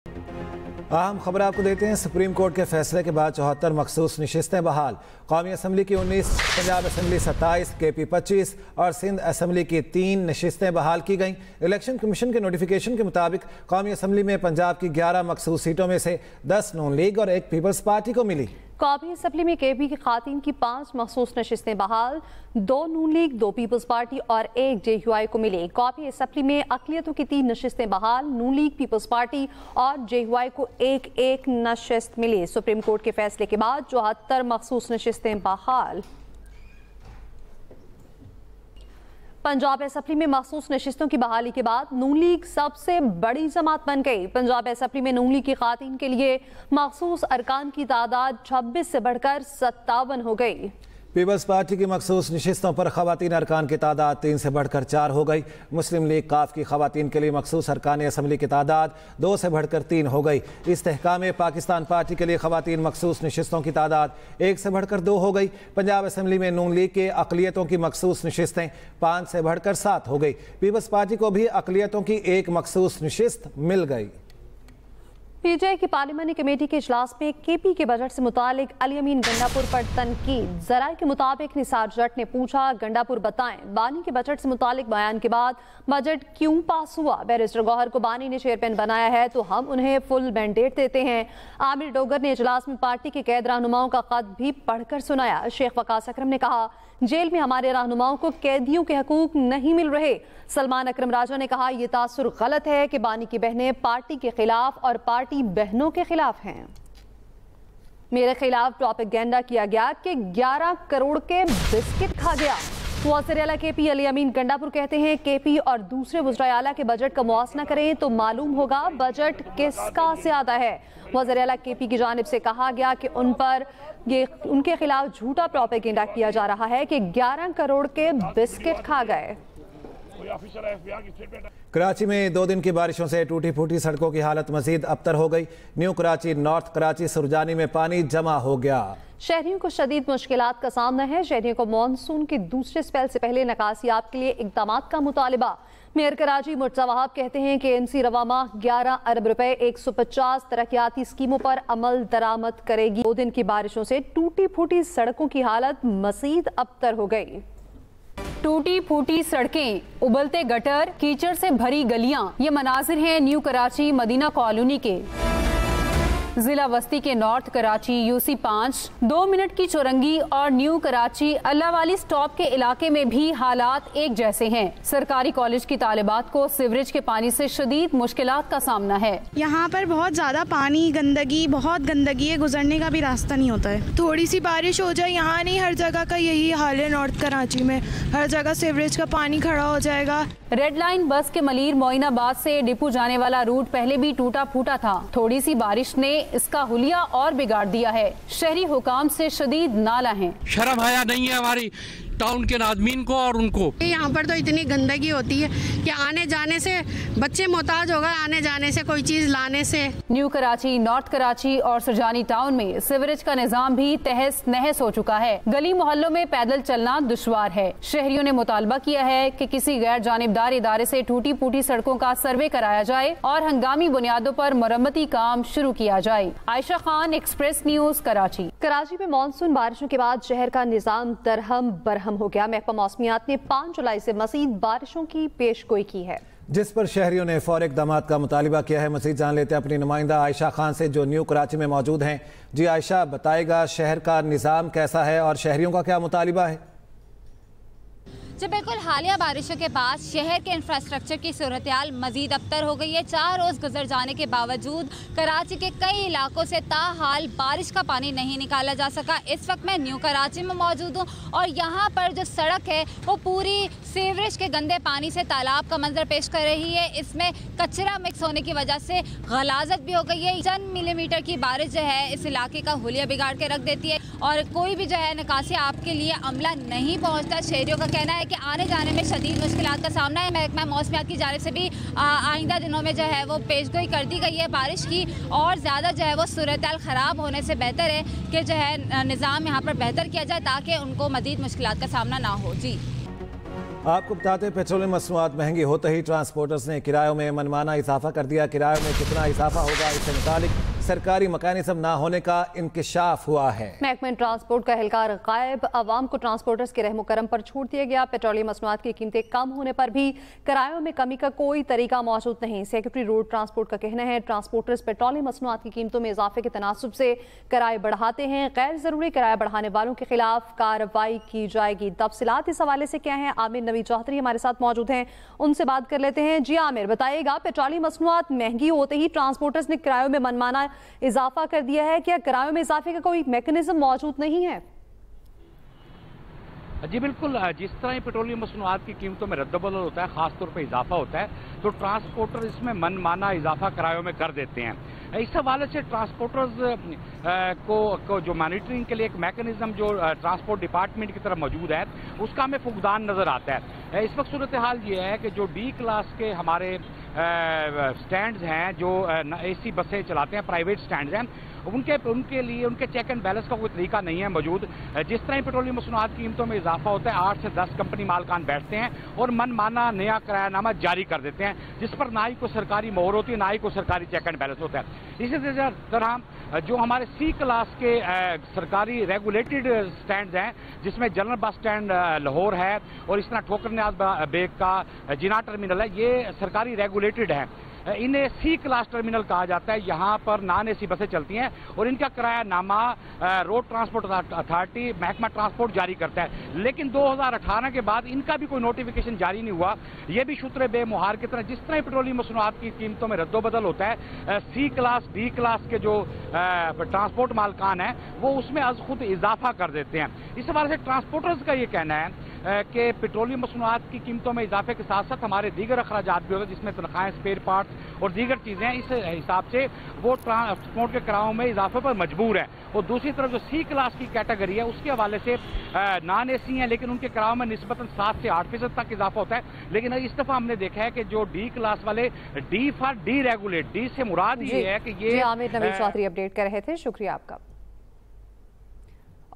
अहम खबर आपको देते हैं। सुप्रीम कोर्ट के फैसले के बाद 74 मखसूस नशिस्तें बहाल। कौमी असम्बली की 19, पंजाब असम्बली 27, KP 25 और सिंध असम्बली की 3 नशिस्तें बहाल की गईं। इलेक्शन कमीशन के नोटिफिकेशन के मुताबिक कौमी असम्बली में पंजाब की 11 मखसूस सीटों में से 10 नून लीग और 1 पीपल्स पार्टी को मिली। कौमी असम्बली में KP की खातिन की 5 मखसूस नशिस्तें बहाल, 2 नून लीग, 2 पीपल्स पार्टी और 1 JUI को मिली। कौमी असम्बली में अक़लियतों की 3 नशिस्तें बहाल, नून लीग, पीपल्स पार्टी और JUI को 1 नशिस्त मिली। सुप्रीम कोर्ट के फैसले के बाद 74 मखसूस नशिस्तें बहाल। पंजाब असम्बली में मखसूस नशिस्तों की बहाली के बाद नून लीग सबसे बड़ी जमात बन गई। पंजाब असम्बली में नून लीग की खातिन के लिए मखसूस अरकान की तादाद 26 से बढ़कर 57 हो गई। पीपल्स पार्टी की मखसूस नशिस्तों पर खवातीन अरकान की तादाद 3 से बढ़कर 4 हो गई। मुस्लिम लीग काफ की खवातीन के लिए मखसूस अरकान असम्बली की तादाद 2 से बढ़कर 3 हो गई। इस्तेहकाम पाकिस्तान पार्टी के लिए खवातीन मखसूस नशिस्तों की तादाद 1 से बढ़कर 2 हो गई। पंजाब असम्बली में नून लीग के अक़लियतों की मखसूस नशिस्तें 5 से बढ़कर 7 हो गई। पीपल्स पार्टी को भी अक़लियतों की 1 मखसूस नशिस्त मिल गई। PJ की पार्लिमानी कमेटी के इजलास में KP के बजट से मुतालिक अली अमीन गंडापुर पर तनकीद। ज़राए के मुताबिक निसार जट ने पूछा, गंडापुर बताएं बानी के बजट से मुतालिक बयान के बाद बजट क्यों पास हुआ। बैरिस्टर गौहर को बानी ने चेयरमैन बनाया है तो हम उन्हें फुल मैंडेट देते हैं। आमिर डोगर ने इजलास में पार्टी के कैद रहनुमाओं का खत भी पढ़कर सुनाया। शेख वकास अकरम ने कहा, जेल में हमारे रहनुमाओं को कैदियों के हकूक नहीं मिल रहे। सलमान अकरम राजा ने कहा, यह तासुर गलत है कि बानी की बहनें पार्टी के खिलाफ और पार्टी बहनों के खिलाफ हैं। मेरे खिलाफ प्रोपेगेंडा किया गया कि 11 करोड़ के बिस्किट खा गया। वज़ीर आला KP अली अमीन गंडापुर कहते हैं, KP और दूसरे वज़ीर आला के बजट का मुआसना करें तो मालूम होगा बजट किसका ज्यादा है। वज़ीर आला KP की जानिब से कहा गया कि उनके खिलाफ झूठा प्रोपेगेंडा किया जा रहा है कि 11 करोड़ के बिस्किट खा गए। कराची में 2 दिन की बारिशों से टूटी फूटी सड़कों की हालत मजीद अबतर हो गई। न्यू कराची, नॉर्थ कराची, सुरजानी में पानी जमा हो गया। शहरियों को शदीद मुश्किलात का सामना है। शहरियों को मानसून के दूसरे स्पेल से पहले नकासियाब के लिए इक़दामात का मुतालिबा। मेयर कराची मुर्तज़ा वहाब कहते हैं कि MC रवामा 11 अरब रुपए 150 तरक्याती स्कीमों पर अमल दरामद करेगी। 2 दिन की बारिशों से टूटी फूटी सड़कों की हालत मजीद अबतर हो गई। टूटी फूटी सड़कें, उबलते गटर, कीचड़ से भरी गलियां, ये मनाजिर हैं न्यू कराची मदीना कॉलोनी के। जिला वस्ती के नॉर्थ कराची UC 5, 2 मिनट की चौरंगी और न्यू कराची अल्लाह वाली स्टॉप के इलाके में भी हालात एक जैसे हैं। सरकारी कॉलेज की तालिबात को सीवरेज के पानी से शदीद मुश्किलात का सामना है। यहाँ पर बहुत ज्यादा पानी, गंदगी, बहुत गंदगी है, गुजरने का भी रास्ता नहीं होता है। थोड़ी सी बारिश हो जाए, यहाँ नहीं हर जगह का यही हाल है। नॉर्थ कराची में हर जगह सीवरेज का पानी खड़ा हो जाएगा। रेड लाइन बस के मलीर मोइनाबाद से डिपो जाने वाला रूट पहले भी टूटा फूटा था। थोड़ी सी बारिश ने इसका हुलिया और बिगाड़ दिया है। शहरी हुकाम से शदीद नाला है। शर्म हया नहीं है हमारी टाउन के नाज़मीन को और उनको। यहाँ पर तो इतनी गंदगी होती है कि आने जाने से बच्चे मोहताज हो गए, आने जाने से, कोई चीज लाने से। न्यू कराची, नॉर्थ कराची और सुरजानी टाउन में सीवरेज का निजाम भी तहस नहस हो चुका है। गली मोहल्लों में पैदल चलना दुश्वार है। शहरियों ने मुतालबा किया है कि किसी गैर जानिबदार इदारे से टूटी फूटी सड़कों का सर्वे कराया जाए और हंगामी बुनियादों पर मरम्मती काम शुरू किया जाए। Ayesha Khan, Express News, Karachi. कराची में मानसून बारिशों के बाद शहर का निजाम दरहम बरहम हो गया। महकमा मौसमियात ने 5 जुलाई से मजीद बारिशों की पेशगोई की है, जिस पर शहरियों ने फौरी इक़दामात का मुतालिबा किया है। मज़ीद जान लेते हैं अपनी नुमाइंदा आयशा खान से जो न्यू कराची में मौजूद हैं। जी आयशा, बताएगा शहर का निज़ाम कैसा है और शहरियों का क्या मुतालिबा है? जी बिल्कुल, हालिया बारिशों के बाद शहर के इंफ्रास्ट्रक्चर की सूरत-ए-हाल मजीद अबतर हो गई है। 4 रोज़ गुजर जाने के बावजूद कराची के कई इलाकों से ताहाल बारिश का पानी नहीं निकाला जा सका। इस वक्त मैं न्यू कराची में मौजूद हूँ और यहाँ पर जो सड़क है वो पूरी सीवरेज के गंदे पानी से तालाब का मंजर पेश कर रही है। इसमें कचरा मिक्स होने की वजह से गलाजत भी हो गई है। चंद मिलीमीटर की बारिश जो है इस इलाके का हुलिया बिगाड़ के रख देती है और कोई भी जो है निकासी आपके लिए अमला नहीं पहुँचता। शहरियों का कहना है कि आने जाने में शदीद मुश्किलात का सामना है। महकमा मौसमियात की जानिब से भी आइंदा दिनों में जो है वो पेशगोई कर दी गई है बारिश की और ज़्यादा जो है वो सूरत-ए-हाल ख़राब होने से बेहतर है कि जो है निज़ाम यहाँ पर बेहतर किया जाए ताकि उनको मज़ीद मुश्किलात का सामना ना हो। जी آپ کو بتاتے ہیں پیٹرولیم مصنوعات مہنگی ہوتے ہی ٹرانسپورٹرز نے کرایوں میں منمانا اضافہ کر دیا. کرایوں میں کتنا اضافہ ہوگا اس سے متعلق سرکاری میکانزم نہ ہونے کا انکشاف ہوا ہے. محکمہ ٹرانسپورٹ کا اہلکار غائب, عوام کو ٹرانسپورٹرز کے رحم و کرم پر چھوڑ دیا گیا. پیٹرولیم مصنوعات کی قیمتیں کم ہونے پر بھی کرایوں میں کمی کا کوئی طریقہ موجود نہیں. سیکرٹری روڈ ٹرانسپورٹ کا کہنا ہے ٹرانسپورٹرز پیٹرولیم مصنوعات کی قیمتوں میں اضافے کے تناسب سے کرائے بڑھاتے ہیں. غیر ضروری کرایہ بڑھانے والوں کے خلاف کارروائی کی جائے گی. تفصیلات اس حوالے سے کیا ہیں؟ عامر نوید چوہدری ہمارے ساتھ موجود ہیں, ان سے بات کر لیتے ہیں. جی عامر, بتائیے گا, پیٹرولیم مصنوعات مہنگی ہوتے ہی ٹرانسپورٹرز نے کرایوں میں منمانا اضافہ کر دیا ہے. کیا کرایوں میں اضافے کا کوئی میکانزم موجود نہیں ہے؟ جی بالکل, جس طرح پیٹرولیم مصنوعات کی قیمتوں میں رد و بدل ہوتا ہے, خاص طور پہ اضافہ ہوتا ہے, تو ٹرانسپورٹر اس میں من مانا اضافہ کرایوں میں کر دیتے ہیں. اس حوالے سے ٹرانسپورٹرز کو جو مانیٹرنگ کے لیے ایک میکانزم جو ٹرانسپورٹ ڈپارٹمنٹ کی طرف موجود ہے, اس کا ہمیں فقدان نظر آتا ہے. اس وقت صورتحال یہ ہے کہ جو ڈی کلاس کے ہمارے سٹینڈز ہیں, جو اے سی بسیں چلاتے ہیں, پرائیویٹ سٹینڈز ہیں, ان کے لیے ان کے چیک اینڈ بیلنس کا کوئی طریقہ نہیں ہے موجود. جس طرح پیٹرولیم مصنوعات کی قیمتوں میں اضافہ ہوتا ہے, 8 سے 10 کمپنی مالکان بیٹھتے ہیں اور من مانا نیا کرایہ نامہ جاری کر دیتے ہیں, جس پر نہ ہی کوئی سرکاری مہر ہوتی ہے, نہ ہی کوئی سرکاری چیک اینڈ بیلنس ہوتا ہے. اسی طرح جو ہمارے سی کلاس کے سرکاری ریگولیٹڈ سٹینڈز ہیں, جس میں جنرل بس سٹینڈ لاہور ہے اور اس طرح ٹھوکر نیاز بیگ کا جناح ٹرمینل ہے, یہ سرکاری ریگولیٹڈ ہیں. انہیں سی کلاس ٹرمینل کہا جاتا ہے. یہاں پر نان اے سی بسیں چلتی ہیں اور ان کا کرایہ نامہ روڈ ٹرانسپورٹ اتھارٹی محکمہ ٹرانسپورٹ جاری کرتا ہے. لیکن 2018 کے بعد ان کا بھی کوئی نوٹیفیکیشن جاری نہیں ہوا. یہ بھی شتر بے مہار کی طرح, جس طرح پیٹرولیم مصنوعات کی قیمتوں میں رد و بدل ہوتا ہے, سی کلاس ڈی کلاس کے جو ٹرانسپورٹ مالکان ہیں وہ اس میں از خود اضافہ کر دیتے ہیں. اس حوالے سے ٹرانسپورٹرز کا یہ کہنا ہے کہ پیٹرولیم مصنوعات کی قیمتوں میں اضافے کے ساتھ ساتھ ہمارے دیگر اخراجات بھی ہوتے ہیں, جس میں تنخواہیں, اسپیئر پارٹس اور دیگر چیزیں. اس حساب سے وہ ٹرانسپورٹ کے کرایوں میں اضافے پر مجبور ہے. اور دوسری طرف جو سی کلاس کی کیٹیگری ہے, اس کے حوالے سے نان اے سی ہیں, لیکن ان کے کرایوں میں نسبتاً 7 سے 8% تک اضافہ ہوتا ہے. لیکن اس دفعہ ہم نے دیکھا ہے کہ جو ڈی کلاس والے, D for D regulate, D سے مراد یہ ہے کہ یہ عامر نوید چوہدری اپڈیٹ کر رہے تھے, شکریہ آپ کا.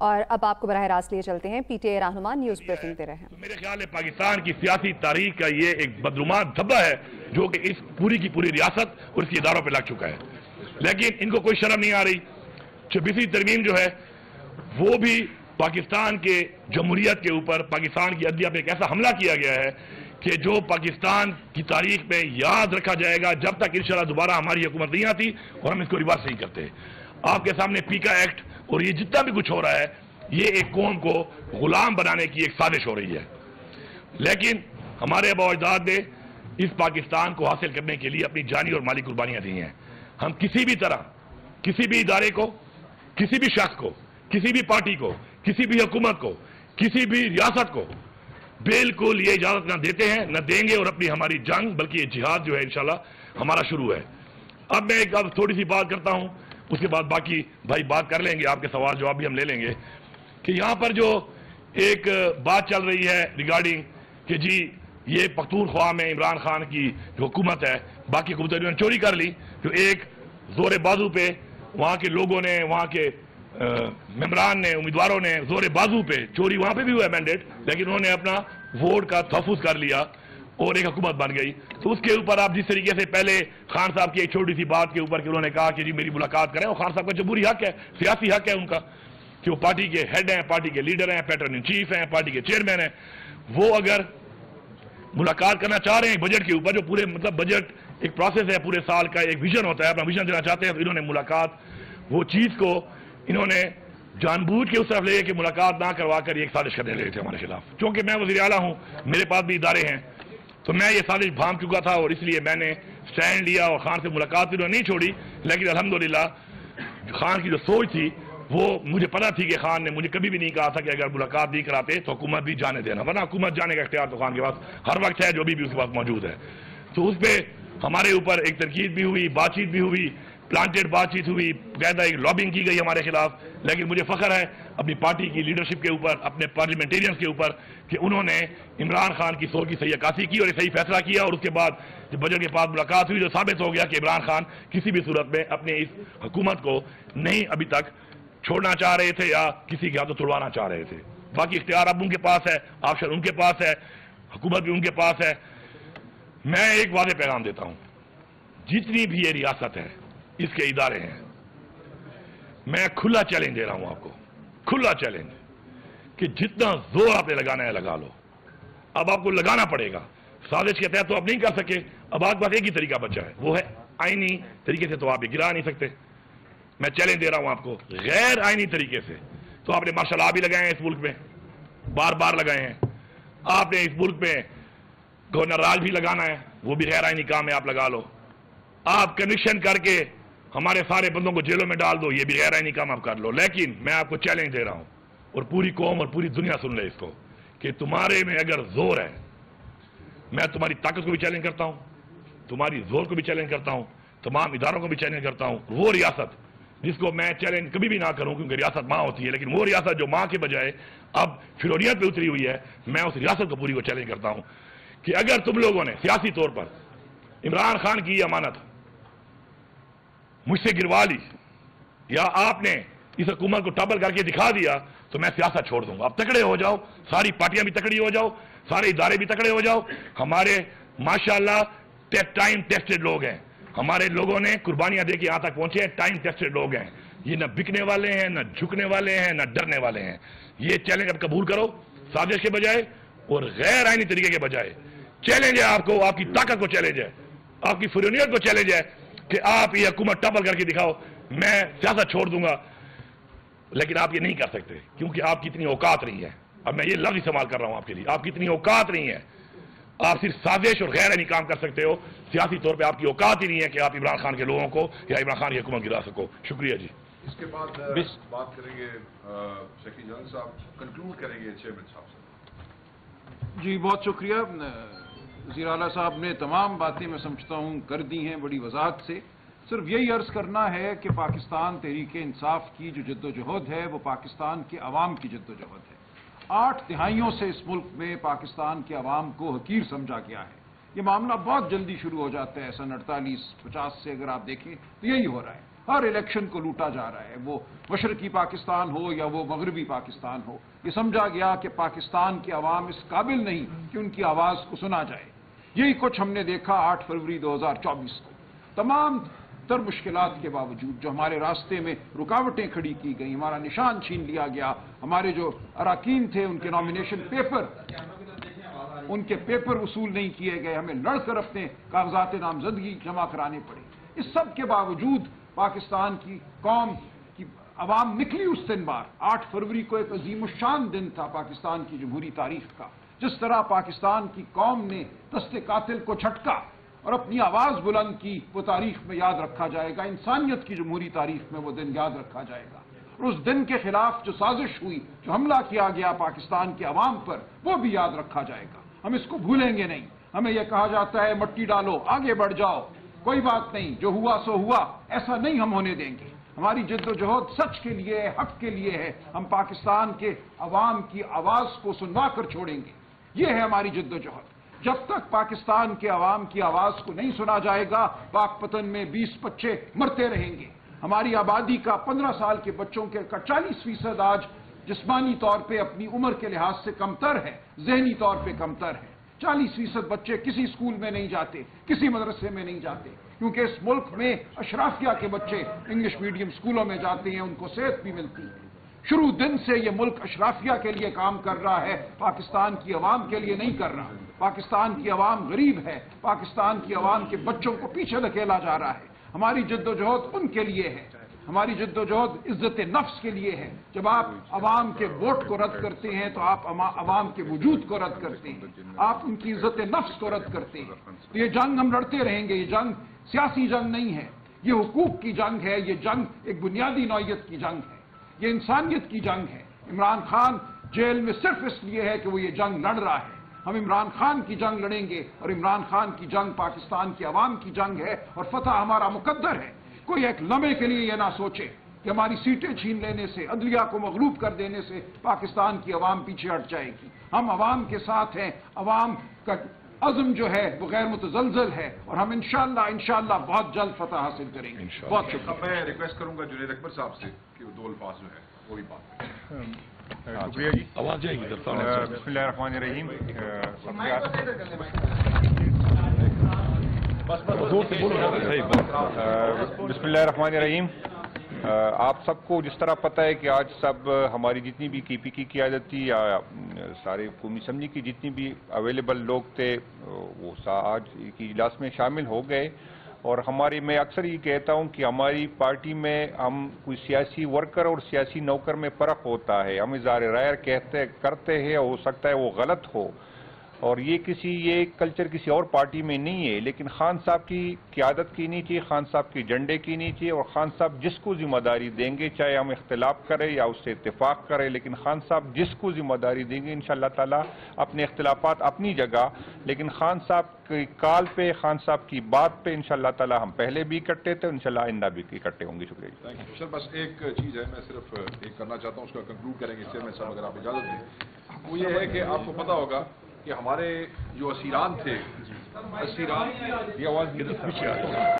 اور اب آپ کو براہ راست لیے چلتے ہیں پی ٹی آئی رہنما نیوز بریفنگ دے رہے ہیں. میرے خیال ہے پاکستان کی سیاسی تاریخ کا یہ ایک بدعنوان دھبا ہے جو کہ اس پوری کی پوری ریاست اور اس کے اداروں پہ لگ چکا ہے. لیکن ان کو کوئی شرم نہیں آ رہی. 26ویں ترمیم جو ہے وہ بھی پاکستان کے جمہوریت کے اوپر, پاکستان کی عدلیہ پہ ایک ایسا حملہ کیا گیا ہے کہ جو پاکستان کی تاریخ میں یاد رکھا جائے گا جب تک انشاءاللہ دوبارہ ہماری حکومت نہیں آتی اور ہم اس کو ریورس نہیں کرتے. آپ کے سامنے پیکا ایکٹ اور یہ جتنا بھی کچھ ہو رہا ہے, یہ ایک قوم کو غلام بنانے کی ایک سازش ہو رہی ہے. لیکن ہمارے آباء و اجداد نے اس پاکستان کو حاصل کرنے کے لیے اپنی جانی اور مالی قربانیاں دی ہیں. ہم کسی بھی طرح کسی بھی ادارے کو, کسی بھی شخص کو, کسی بھی پارٹی کو, کسی بھی حکومت کو, کسی بھی ریاست کو بالکل یہ اجازت نہ دیتے ہیں, نہ دیں گے. اور اپنی ہماری جنگ, بلکہ یہ جہاد جو ہے انشاءاللہ ہمارا شروع ہے. اب میں ایک تھوڑی سی بات کرتا ہوں, اس کے بعد باقی بھائی بات کر لیں گے, آپ کے سوال جواب بھی ہم لے لیں گے. کہ یہاں پر جو ایک بات چل رہی ہے ریگارڈنگ کہ جی یہ پختونخوا میں عمران خان کی جو حکومت ہے, باقی حکومتوں نے چوری کر لی, جو ایک زور بازو پہ وہاں کے لوگوں نے, وہاں کے ممبران نے, امیدواروں نے زور بازو پہ چوری, وہاں پہ بھی ہوا ہے مینڈیٹ, لیکن انہوں نے اپنا ووٹ کا تحفظ کر لیا اور ایک حکومت بن گئی. تو اس کے اوپر آپ جس طریقے سے پہلے خان صاحب کی ایک چھوٹی سی بات کے اوپر کہ انہوں نے کہا کہ جی میری ملاقات کریں, اور خان صاحب کا جمہوری حق ہے, سیاسی حق ہے ان کا کہ وہ پارٹی کے ہیڈ ہیں, پارٹی کے لیڈر ہیں, پیٹرن ان چیف ہیں, پارٹی کے چیئرمین ہیں. وہ اگر ملاقات کرنا چاہ رہے ہیں بجٹ کے اوپر, جو پورے مطلب بجٹ ایک پروسیس ہے, پورے سال کا ایک ویژن ہوتا ہے, اپنا ویژن دینا چاہتے ہیں, تو انہوں نے ملاقات, وہ چیز کو انہوں نے جان بوجھ کے اس طرف لے کہ ملاقات نہ کروا کر ایک سازش کرنے لگے تھے ہمارے خلاف. چونکہ میں وزیر اعلیٰ ہوں, میرے پاس بھی ادارے ہیں, تو میں یہ سازش بھانپ چکا تھا اور اس لیے میں نے سٹینڈ لیا اور خان سے ملاقات انہوں نے نہیں چھوڑی. لیکن الحمدللہ خان کی جو سوچ تھی وہ مجھے پتا تھی کہ خان نے مجھے کبھی بھی نہیں کہا تھا کہ اگر ملاقات نہیں کراتے تو حکومت بھی جانے دینا, ورنہ حکومت جانے کا اختیار تو خان کے پاس ہر وقت ہے, جو بھی اس کے پاس موجود ہے. تو اس پہ ہمارے اوپر ایک تنقید بھی ہوئی, بات چیت بھی ہوئی, پلانٹیڈ بات چیت ہوئی, باقاعدہ ایک لابنگ کی گئی ہمارے خلاف. لیکن مجھے فخر ہے اپنی پارٹی کی لیڈرشپ کے اوپر, اپنے پارلیمنٹیرینز کے اوپر, کہ انہوں نے عمران خان کی سوچ کی صحیح عکاسی کی اور صحیح فیصلہ کیا. اور اس کے بعد جب بجٹ کے بعد ملاقات ہوئی, جو ثابت ہو گیا کہ عمران خان کسی بھی صورت میں اپنے اس حکومت کو نہیں ابھی تک چھوڑنا چاہ رہے تھے یا کسی کے ہاتھوں توڑوانا چاہ رہے تھے. باقی اختیار اب ان کے پاس ہے, آپشن ان کے پاس ہے. हुकूमत भी उनके पास है। मैं एक वादे पैगाम देता हूं, जितनी भी ये रियासत है, इसके इदारे हैं, मैं खुला चैलेंज दे रहा हूं आपको, खुला चैलेंज कि जितना जोर आपने लगाना है लगा लो। अब आपको लगाना पड़ेगा। साजिश के तहत तो आप नहीं कर सके, अब आपके पास एक ही तरीका बचा है, वो है आईनी तरीके से। तो आप ये गिरा नहीं सकते। मैं चैलेंज दे रहा हूं आपको, गैर आईनी तरीके से तो आपने मार्शल लॉ भी लगाए हैं इस मुल्क में, बार बार लगाए हैं। आपने इस मुल्क में गवर्नर राज भी लगाना है, वो भी गैर आईनी काम है, आप लगा लो। आप कन्विक्शन करके हमारे सारे बंदों को जेलों में डाल दो, ये भी गैर आईनी काम आप कर लो। लेकिन मैं आपको चैलेंज दे रहा हूं, और पूरी कौम और पूरी दुनिया सुन ले इसको, कि तुम्हारे में अगर जोर है, मैं तुम्हारी ताकत को भी चैलेंज करता हूं, तुम्हारी जोर को भी चैलेंज करता हूं, तमाम इदारों को भी चैलेंज करता हूं। वो रियासत जिसको मैं चैलेंज कभी भी ना करूं, क्योंकि रियासत मां होती है, लेकिन वो रियासत जो मां के बजाय अब फिरौनियत पे उतरी हुई है, मैं उस रियासत को पूरी को चैलेंज करता हूं कि अगर तुम लोगों ने सियासी तौर पर इमरान खान की अमानत मुझसे गिरवा ली, या आपने इस हुकूमत को टबल करके दिखा दिया, तो मैं सियासत छोड़ दूंगा। आप तकड़े हो जाओ, सारी पार्टियां भी तकड़ी हो जाओ, सारे इदारे भी तकड़े हो जाओ। हमारे माशाल्लाह टाइम टेस्टेड लोग हैं, हमारे लोगों ने कुर्बानियां दे के यहां तक पहुंचे हैं, टाइम टेस्टेड लोग हैं। ये न बिकने वाले हैं, न झुकने वाले हैं, न डरने वाले हैं। ये चैलेंज अब कबूल करो, साजिश के बजाय और गैर आईनी तरीके के बजाय। चैलेंज है आपको, आपकी ताकत को चैलेंज है, आपकी फुरनियत को चैलेंज है कि आप ये हुकूमत टबल करके दिखाओ, मैं सियासत छोड़ दूंगा। लेकिन आप ये नहीं कर सकते, क्योंकि आपकी इतनी औकात नहीं है। अब मैं ये लफ्ज इस्तेमाल कर रहा हूं आपके लिए, आपकी इतनी औकात नहीं है। आप सिर्फ साजिश और गैर आईनी काम कर सकते हो, सियासी तौर पे आपकी औकात ही नहीं है कि आप इमरान खान के लोगों को या इमरान खान की हुकूमत गिरा सको। शुक्रिया जी। इसके बाद बात करेंगे शकील जंग साहब, कंक्लूड करेंगे चेयरमैन साहब से। जी बहुत शुक्रिया। वज़ीर आला साहब ने तमाम बातें मैं समझता हूँ कर दी हैं बड़ी वजाहत से। सिर्फ यही अर्ज करना है कि पाकिस्तान तहरीक इंसाफ की जो जद्दोजहद है वो पाकिस्तान के अवाम की जद्दोजहद है। 8 तिहाइयों से इस मुल्क में पाकिस्तान के अवाम को हकीर समझा गया है। ये मामला बहुत जल्दी शुरू हो जाता है, सन 48-50 से अगर आप देखें तो यही हो रहा है। हर इलेक्शन को लूटा जा रहा है, वो मशरकी पाकिस्तान हो या वो मगरबी पाकिस्तान हो। ये समझा गया कि पाकिस्तान के अवाम इस काबिल नहीं कि उनकी आवाज़ को सुना जाए। यही कुछ हमने देखा 8 फरवरी 2024 को। तमाम तर मुश्किलात के बावजूद जो हमारे रास्ते में रुकावटें खड़ी की गई, हमारा निशान छीन लिया गया, हमारे जो अराकीन थे उनके नॉमिनेशन पेपर, उनके पेपर वसूल नहीं किए गए, हमें लड़कर अपने कागजात नामजदगी जमा कराने पड़े। इस सब के बावजूद पाकिस्तान की कौम की अवाम निकली उस दिन बार। 8 फरवरी को एक अजीमुशान दिन था पाकिस्तान की जमहूरी तारीख का। जिस तरह पाकिस्तान की कौम ने दस्ते कातिल को झटका और अपनी आवाज बुलंद की, वो तारीख में याद रखा जाएगा। इंसानियत की जमहूरी तारीख में वो दिन याद रखा जाएगा। और उस दिन के खिलाफ जो साजिश हुई, जो हमला किया गया पाकिस्तान के अवाम पर, वो भी याद रखा जाएगा। हम इसको भूलेंगे नहीं। हमें यह कहा जाता है मट्टी डालो, आगे बढ़ जाओ, कोई बात नहीं, जो हुआ सो हुआ, ऐसा नहीं हम होने देंगे। हमारी जद्दोजहद सच के लिए है, हक के लिए है। हम पाकिस्तान के अवाम की आवाज को सुनवा कर छोड़ेंगे। ये है हमारी जद्दोजहद। जब तक पाकिस्तान के अवाम की आवाज को नहीं सुना जाएगा, पाक पतन में 20 बच्चे मरते रहेंगे। हमारी आबादी का 15 साल के बच्चों के 40% आज जिस्मानी तौर पे अपनी उम्र के लिहाज से कमतर है, जहनी तौर पे कमतर है। 40% बच्चे किसी स्कूल में नहीं जाते, किसी मदरसे में नहीं जाते, क्योंकि इस मुल्क में अशराफिया के बच्चे इंग्लिश मीडियम स्कूलों में जाते हैं, उनको सेहत भी मिलती है। शुरू दिन से ये मुल्क अशराफिया के लिए काम कर रहा है, पाकिस्तान की अवाम के लिए नहीं कर रहा। पाकिस्तान की अवाम गरीब है, पाकिस्तान की अवाम के बच्चों को पीछे धकेला जा रहा है। हमारी जद्दोजहद उनके लिए है, हमारी जद्दोजहद इज्जत नफ्स के लिए है। जब आप अवाम के वोट को रद्द करते हैं तो आप अवाम के वजूद को रद्द करते हैं, आप उनकी इज्जत नफ्स को रद्द करते हैं। तो ये जंग हम लड़ते रहेंगे। ये जंग सियासी जंग नहीं है, ये हुकूक की जंग है। ये जंग एक बुनियादी नौइयत की जंग है, ये इंसानियत की जंग है। इमरान खान जेल में सिर्फ इसलिए है कि वो ये जंग लड़ रहा है। हम इमरान खान की जंग लड़ेंगे, और इमरान खान की जंग पाकिस्तान की अवाम की जंग है, और फतह हमारा मुकद्दर है। कोई एक लम्हे के लिए यह ना सोचे कि हमारी सीटें छीन लेने से, अदलिया को मगलूब कर देने से पाकिस्तान की अवाम पीछे हट जाएगी। हम अवाम के साथ हैं। अवाम का अज़्म जो है वो गैर मुतज़लज़ल है, और हम इंशाअल्लाह बहुत जल्द फतह हासिल करेंगे। बहुत शुक्रिया। मैं रिक्वेस्ट करूंगा जुनैद अकबर साहब से कि वो 2 अल्फाज जो है वो भी बात करें। شکریہ جی. آواز جائے گی. بسم اللہ الرحمن الرحیم. بسم اللہ الرحمن الرحیم. آپ سب کو جس طرح پتہ ہے کہ آج سب ہماری جتنی بھی کی پی کی قیادت تھی یا سارے قومی اسمبلی کی جتنی بھی اویلیبل لوگ تھے وہ آج کی اجلاس میں شامل ہو گئے. اور میں اکثر یہ کہتا ہوں کہ ہماری پارٹی میں ہم کوئی سیاسی ورکر اور سیاسی نوکر میں فرق ہوتا ہے. ہم اظہار رائے کرتے ہیں، ہو سکتا ہے وہ غلط ہو، اور یہ کلچر کسی اور پارٹی میں نہیں ہے. لیکن خان صاحب کی قیادت کی نہیں چاہیے، خان صاحب کے جھنڈے کی نہیں چاہیے، اور خان صاحب جس کو ذمہ داری دیں گے چاہے ہم اختلاف کریں یا اس سے اتفاق کریں، لیکن خان صاحب جس کو ذمہ داری دیں گے انشاءاللہ تعالی اپنے اختلافات اپنی جگہ، لیکن خان صاحب کی کال پہ، خان صاحب کی بات پہ انشاءاللہ تعالی ہم پہلے بھی اکٹھے تھے، انشاءاللہ آئندہ بھی اکٹھے ہوں گے. شکریہ. سر بس ایک چیز ہے، میں صرف ایک کرنا چاہتا ہوں، اس کا کنکلوڈ کریں گے چیئرمین صاحب اگر آپ اجازت دیں. وہ یہ ہے کہ آپ کو پتا ہوگا کہ ہمارے جو اسیران تھے، اسیران